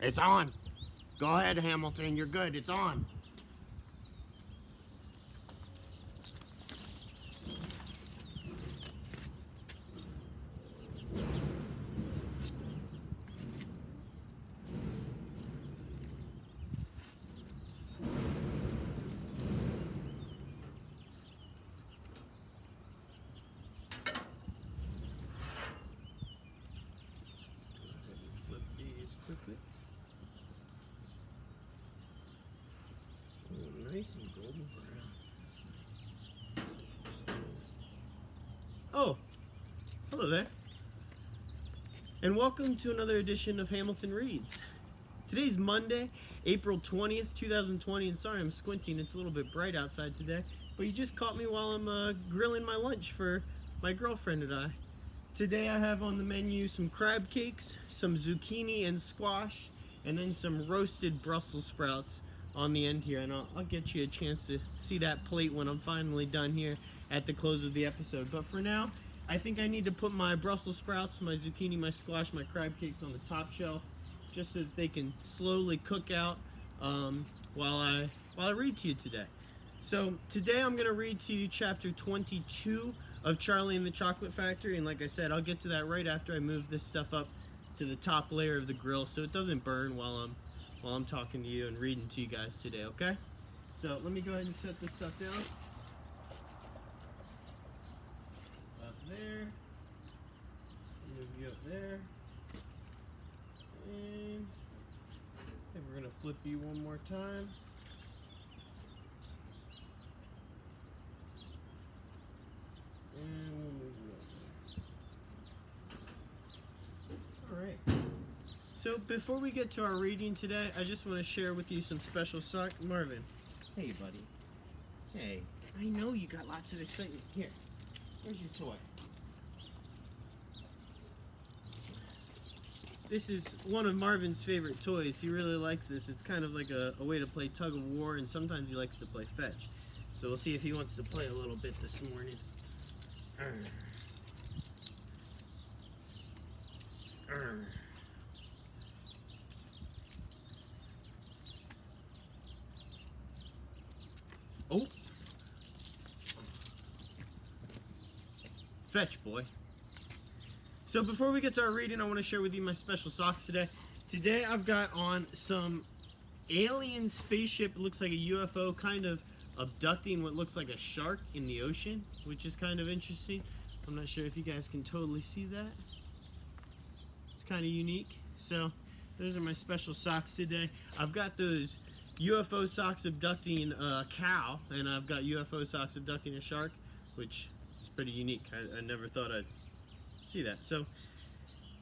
It's on. Go ahead, Hamilton. You're good. It's on. Flip these quickly. Oh, nice and golden brown. That's nice. Oh, hello there. And welcome to another edition of Hamilton Reads. Today's Monday, April 20th, 2020, and sorry I'm squinting, it's a little bit bright outside today, but you just caught me while I'm grilling my lunch for my girlfriend and I. Today I have on the menu some crab cakes, some zucchini and squash, and then some roasted Brussels sprouts on the end here, and I'll get you a chance to see that plate when I'm finally done here at the close of the episode. But for now, I think I need to put my Brussels sprouts, my zucchini, my squash, my crab cakes on the top shelf, just so that they can slowly cook out while I read to you today. So today I'm going to read to you chapter 22 of Charlie and the Chocolate Factory, and like I said, I'll get to that right after I move this stuff up to the top layer of the grill so it doesn't burn while I'm talking to you and reading to you guys today, okay? So let me go ahead and set this stuff down. Up there. Move you up there. And I think we're going to flip you one more time. And we'll move you up there. Alright. So before we get to our reading today, I just want to share with you some special Marvin. Hey, buddy. Hey. I know you got lots of excitement. Here. Where's your toy? This is one of Marvin's favorite toys. He really likes this. It's kind of like a way to play tug of war, and sometimes he likes to play fetch. So we'll see if he wants to play a little bit this morning. Oh! Fetch, boy. So before we get to our reading, I want to share with you my special socks today. Today I've got on some alien spaceship. It looks like a UFO kind of abducting what looks like a shark in the ocean, which is kind of interesting. I'm not sure if you guys can totally see that. It's kind of unique. So those are my special socks today. I've got those UFO socks abducting a cow, and I've got UFO socks abducting a shark, which is pretty unique. I never thought I'd see that. So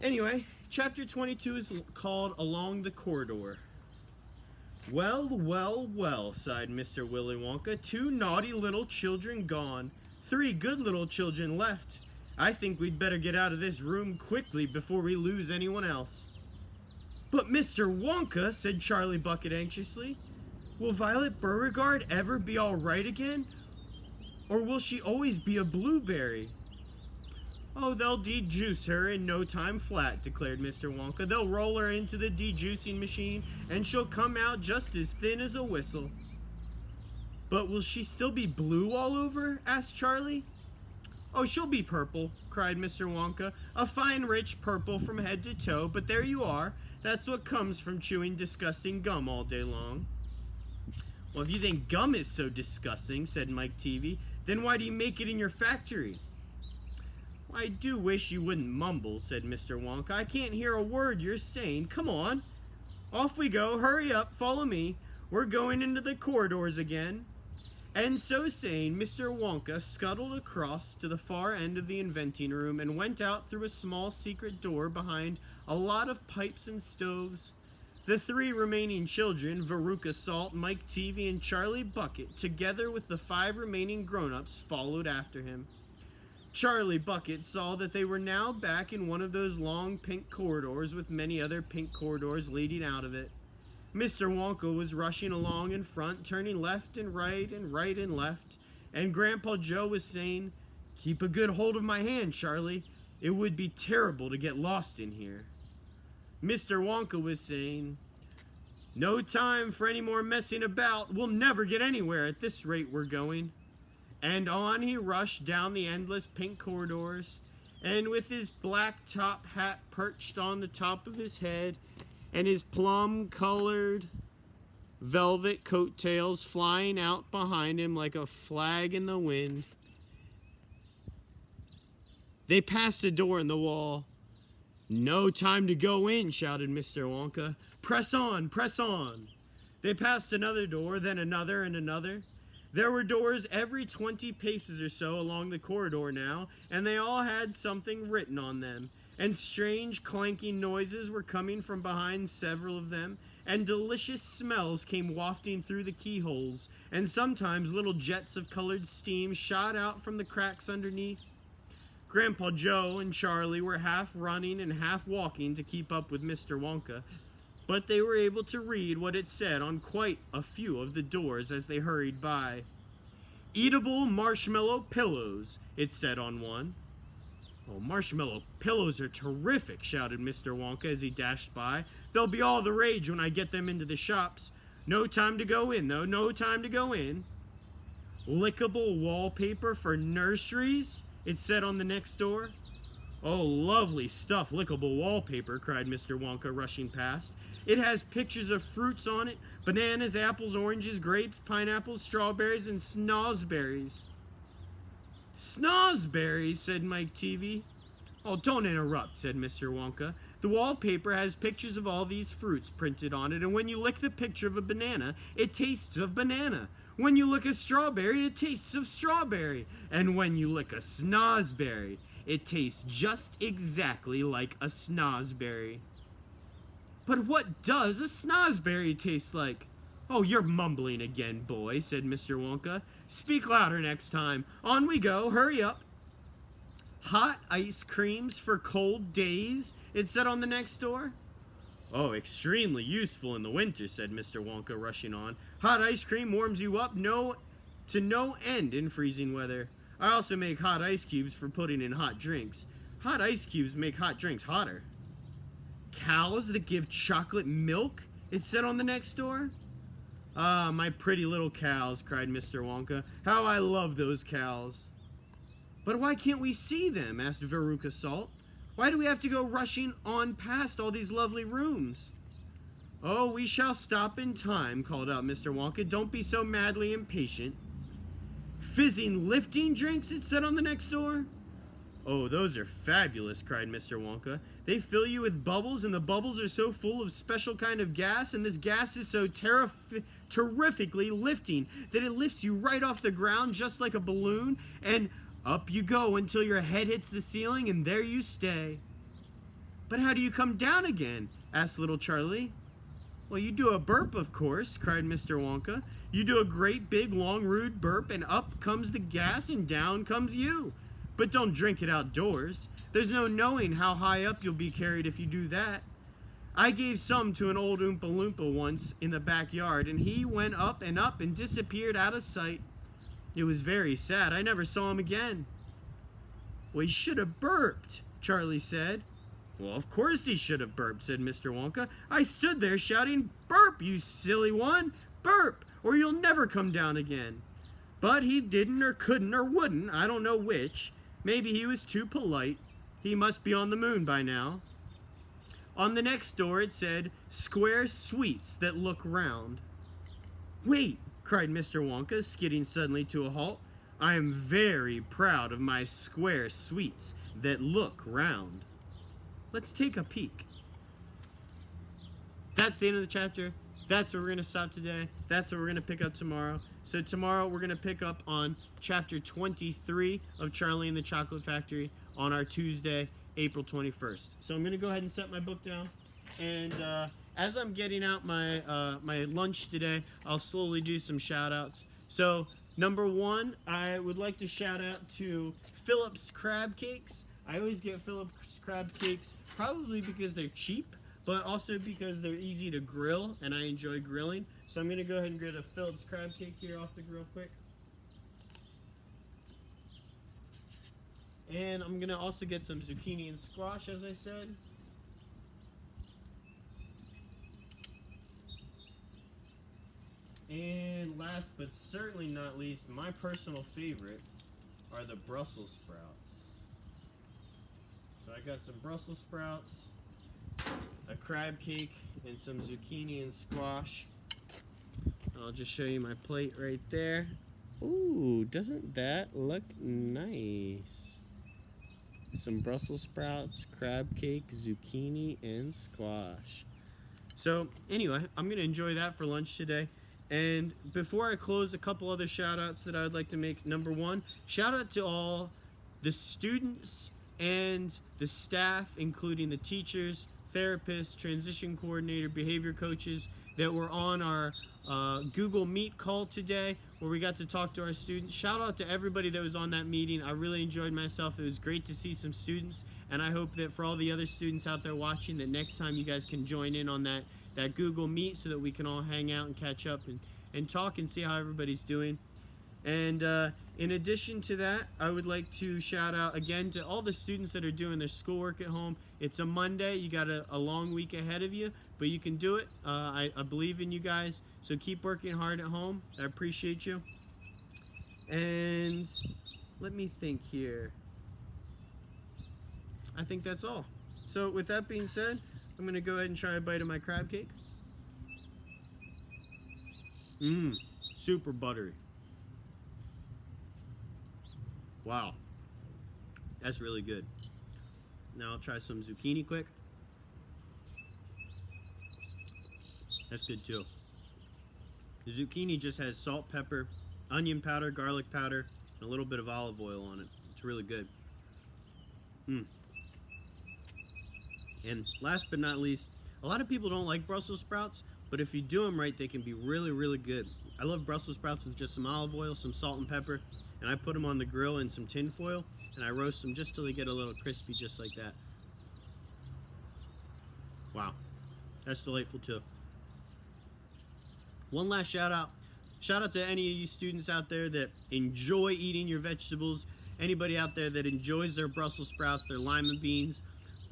anyway, chapter 22 is called Along the Corridor. Well, well, well, sighed Mr. Willy Wonka. 2 naughty little children gone. 3 good little children left. I think we'd better get out of this room quickly before we lose anyone else. But Mr. Wonka, said Charlie Bucket anxiously, will Violet Beauregard ever be all right again? Or will she always be a blueberry? Oh, they'll de-juice her in no time flat, declared Mr. Wonka. They'll roll her into the de-juicing machine, and she'll come out just as thin as a whistle. But will she still be blue all over? Asked Charlie. Oh, she'll be purple, cried Mr. Wonka. A fine, rich purple from head to toe, but there you are. That's what comes from chewing disgusting gum all day long. Well, if you think gum is so disgusting, said Mike Teavee, then why do you make it in your factory? I do wish you wouldn't mumble, said Mr. Wonka. I can't hear a word you're saying. Come on. Off we go. Hurry up. Follow me. We're going into the corridors again. And so saying, Mr. Wonka scuttled across to the far end of the inventing room and went out through a small secret door behind a lot of pipes and stoves. The 3 remaining children, Veruca Salt, Mike Teavee, and Charlie Bucket, together with the 5 remaining grown-ups, followed after him. Charlie Bucket saw that they were now back in one of those long pink corridors with many other pink corridors leading out of it. Mr. Wonka was rushing along in front, turning left and right and left, and Grandpa Joe was saying, "Keep a good hold of my hand, Charlie. It would be terrible to get lost in here." Mr. Wonka was saying, No time for any more messing about. We'll never get anywhere at this rate we're going. And on he rushed down the endless pink corridors, and with his black top hat perched on the top of his head, and his plum-colored velvet coattails flying out behind him like a flag in the wind. They passed a door in the wall. "No time to go in," shouted Mr. Wonka. "Press on, press on." They passed another door, then another and another. There were doors every 20 paces or so along the corridor now, and they all had something written on them. And strange clanking noises were coming from behind several of them, and delicious smells came wafting through the keyholes, and sometimes little jets of colored steam shot out from the cracks underneath. Grandpa Joe and Charlie were half running and half walking to keep up with Mr. Wonka, but they were able to read what it said on quite a few of the doors as they hurried by. "Eatable marshmallow pillows," it said on one. "Oh, marshmallow pillows are terrific," shouted Mr. Wonka as he dashed by. "They'll be all the rage when I get them into the shops. No time to go in, though, no time to go in." "Lickable wallpaper for nurseries," it said on the next door. "Oh, lovely stuff, lickable wallpaper," cried Mr. Wonka, rushing past. "It has pictures of fruits on it, bananas, apples, oranges, grapes, pineapples, strawberries, and snozzberries." "Snozzberries," said Mike Teavee. "Oh, don't interrupt," said Mr. Wonka. "The wallpaper has pictures of all these fruits printed on it, and when you lick the picture of a banana, it tastes of banana. When you lick a strawberry, it tastes of strawberry. And when you lick a snozzberry, it tastes just exactly like a snozzberry." "But what does a snozzberry taste like?" "Oh, you're mumbling again, boy," said Mr. Wonka. "Speak louder next time. On we go. Hurry up." "Hot ice creams for cold days," it said on the next door. "Oh, extremely useful in the winter," said Mr. Wonka, rushing on. "Hot ice cream warms you up to no end in freezing weather. I also make hot ice cubes for putting in hot drinks. Hot ice cubes make hot drinks hotter." "Cows that give chocolate milk," it said on the next door. "Ah, my pretty little cows," cried Mr. Wonka. "How I love those cows." "But why can't we see them?" asked Veruca Salt. "Why do we have to go rushing on past all these lovely rooms?" "Oh, we shall stop in time," called out Mr. Wonka. "Don't be so madly impatient." "Fizzing lifting drinks," it said on the next door. "Oh, those are fabulous," cried Mr. Wonka. "They fill you with bubbles, and the bubbles are so full of special kind of gas, and this gas is so terrifically lifting that it lifts you right off the ground just like a balloon, and up you go until your head hits the ceiling, and there you stay." "But how do you come down again?" asked little Charlie. "Well, you do a burp, of course," cried Mr. Wonka. "You do a great big long rude burp, and up comes the gas and down comes you. But don't drink it outdoors. There's no knowing how high up you'll be carried if you do that. I gave some to an old Oompa Loompa once in the backyard, and he went up and disappeared out of sight. It was very sad. I never saw him again." "Well, he should have burped," Charlie said. "Well, of course he should have burped," said Mr. Wonka. "I stood there shouting, 'Burp, you silly one! Burp, or you'll never come down again.' But he didn't or couldn't or wouldn't, I don't know which. Maybe he was too polite. He must be on the moon by now." On the next door it said, "Square sweets that look round." "Wait," cried Mr. Wonka, skidding suddenly to a halt. "I am very proud of my square sweets that look round. Let's take a peek." That's the end of the chapter. That's where we're going to stop today. That's what we're going to pick up tomorrow. So tomorrow we're going to pick up on chapter 23 of Charlie and the Chocolate Factory on our Tuesday, April 21st. So I'm going to go ahead and set my book down. And as I'm getting out my lunch today, I'll slowly do some shout-outs. So number one, I would like to shout out to Philip's Crab Cakes. I always get Philip's Crab Cakes probably because they're cheap, but also because they're easy to grill, and I enjoy grilling. So I'm going to go ahead and get a Philip's Crab Cake here off the grill quick. And I'm going to also get some zucchini and squash, as I said. And last but certainly not least, my personal favorite are the Brussels sprouts. So I got some Brussels sprouts, a crab cake, and some zucchini and squash. I'll just show you my plate right there. Ooh, doesn't that look nice? Some Brussels sprouts, crab cake, zucchini, and squash. So anyway, I'm going to enjoy that for lunch today. And before I close, a couple other shout outs that I would like to make. Number one, shout out to all the students and the staff, including the teachers, therapists, transition coordinator, behavior coaches that were on our Google Meet call today, where we got to talk to our students. Shout out to everybody that was on that meeting. I really enjoyed myself. It was great to see some students, and I hope that for all the other students out there watching, that next time you guys can join in on that Google Meet so that we can all hang out and catch up and talk and see how everybody's doing. And in addition to that, I would like to shout out again to all the students that are doing their schoolwork at home. It's a Monday. You got a long week ahead of you, but you can do it. I believe in you guys, so keep working hard at home. I appreciate you. And let me think here. I think that's all. So with that being said, I'm going to go ahead and try a bite of my crab cake. Super buttery. Wow, that's really good. Now I'll try some zucchini quick. That's good too. The zucchini just has salt, pepper, onion powder, garlic powder, and a little bit of olive oil on it. It's really good. And last but not least, a lot of people don't like Brussels sprouts, but if you do them right, they can be really, really good. I love Brussels sprouts with just some olive oil, some salt and pepper, and I put them on the grill in some tin foil, and I roast them just till they get a little crispy, just like that. Wow, that's delightful too. One last shout out. Shout out to any of you students out there that enjoy eating your vegetables. Anybody out there that enjoys their Brussels sprouts, their lima beans,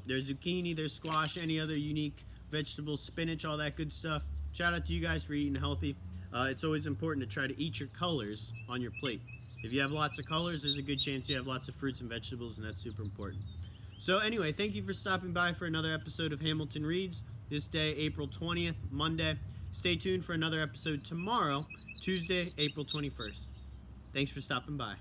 their zucchini, their squash, any other unique vegetables, spinach, all that good stuff. Shout out to you guys for eating healthy. It's always important to try to eat your colors on your plate. If you have lots of colors, there's a good chance you have lots of fruits and vegetables, and that's super important. So anyway, thank you for stopping by for another episode of Hamilton Reads. This day, April 20th, Monday. Stay tuned for another episode tomorrow, Tuesday, April 21st. Thanks for stopping by.